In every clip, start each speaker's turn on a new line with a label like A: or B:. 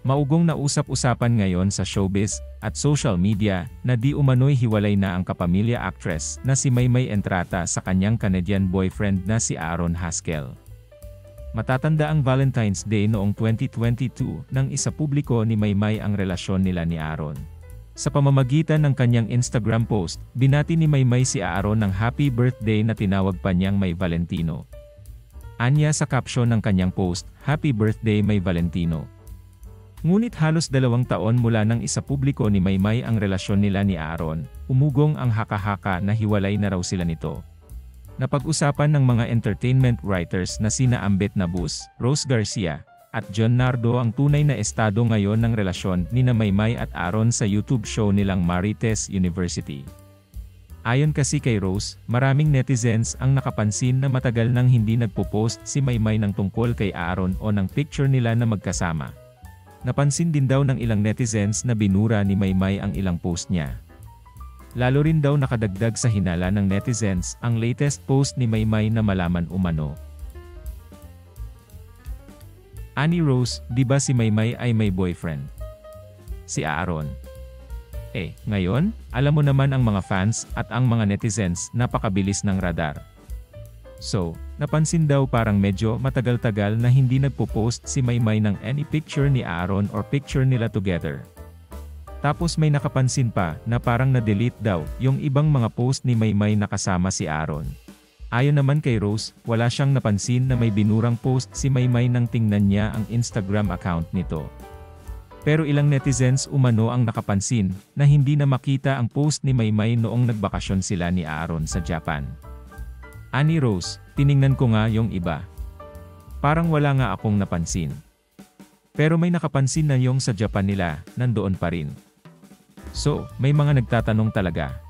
A: Maugong na usap-usapan ngayon sa showbiz at social media na di umano'y hiwalay na ang kapamilya actress na si Maymay Entrata sa kanyang Canadian boyfriend na si Aaron Haskell. Matatanda ang Valentine's Day noong 2022 nang isapubliko ni Maymay ang relasyon nila ni Aaron. Sa pamamagitan ng kanyang Instagram post, binati ni Maymay si Aaron ng happy birthday na tinawag pa niyang May Valentino. Anya sa caption ng kanyang post, "Happy birthday May Valentino." Ngunit halos 2 taon mula nang isapubliko ni Maymay ang relasyon nila ni Aaron, umugong ang haka-haka na hiwalay na raw sila nito. Napag-usapan ng mga entertainment writers na sina Ambet Nabus, Rose Garcia, at John Nardo ang tunay na estado ngayon ng relasyon ni Maymay at Aaron sa YouTube show nilang Marites University. Ayon kasi kay Rose, maraming netizens ang nakapansin na matagal nang hindi nagpo-post si Maymay ng tungkol kay Aaron o ng picture nila na magkasama. Napansin din daw ng ilang netizens na binura ni Maymay ang ilang post niya. Lalo rin daw nakadagdag sa hinala ng netizens ang latest post ni Maymay na malaman umano. Ani Rose, di ba si Maymay ay may boyfriend? Si Aaron. Ngayon, alam mo naman ang mga fans at ang mga netizens napakabilis ng radar. So, napansin daw parang medyo matagal-tagal na hindi nagpo-post si Maymay ng any picture ni Aaron or picture nila together. Tapos may nakapansin pa na parang na-delete daw yung ibang mga post ni Maymay na kasama si Aaron. Ayon naman kay Rose, wala siyang napansin na may binurang post si Maymay nang tingnan niya ang Instagram account nito. Pero ilang netizens umano ang nakapansin na hindi na makita ang post ni Maymay noong nagbakasyon sila ni Aaron sa Japan. Ani Rose, tiningnan ko nga yung iba. Parang wala nga akong napansin. Pero may nakapansin na yung sa Japan nila, nandoon pa rin. So, may mga nagtatanong talaga.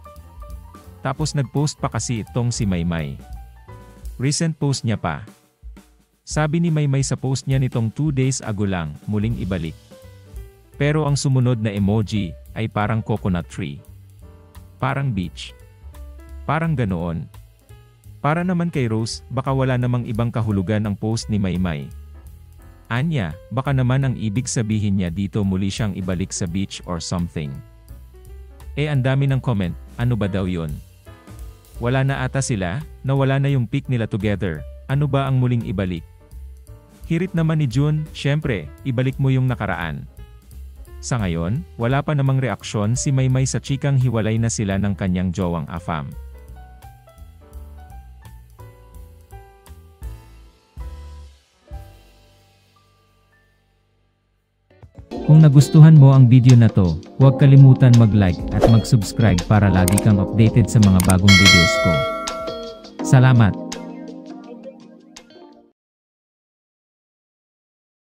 A: Tapos nagpost pa kasi itong si Maymay. Recent post niya pa. Sabi ni Maymay sa post niya nitong 2 days ago lang, muling ibalik. Pero ang sumunod na emoji ay parang coconut tree. Parang beach. Parang ganoon. Para naman kay Rose, baka wala namang ibang kahulugan ang post ni Maymay. Anya, baka naman ang ibig sabihin niya dito muli siyang ibalik sa beach or something. Ang dami ng comment, ano ba daw yun? Wala na ata sila, nawala na yung pic nila together, ano ba ang muling ibalik? Hirit naman ni June, syempre, ibalik mo yung nakaraan. Sa ngayon, wala pa namang reaksyon si Maymay sa chikang hiwalay na sila ng kanyang jowang Afam.
B: Kung nagustuhan mo ang video na to, huwag kalimutan mag-like at mag-subscribe para lagi kang updated sa mga bagong videos ko. Salamat!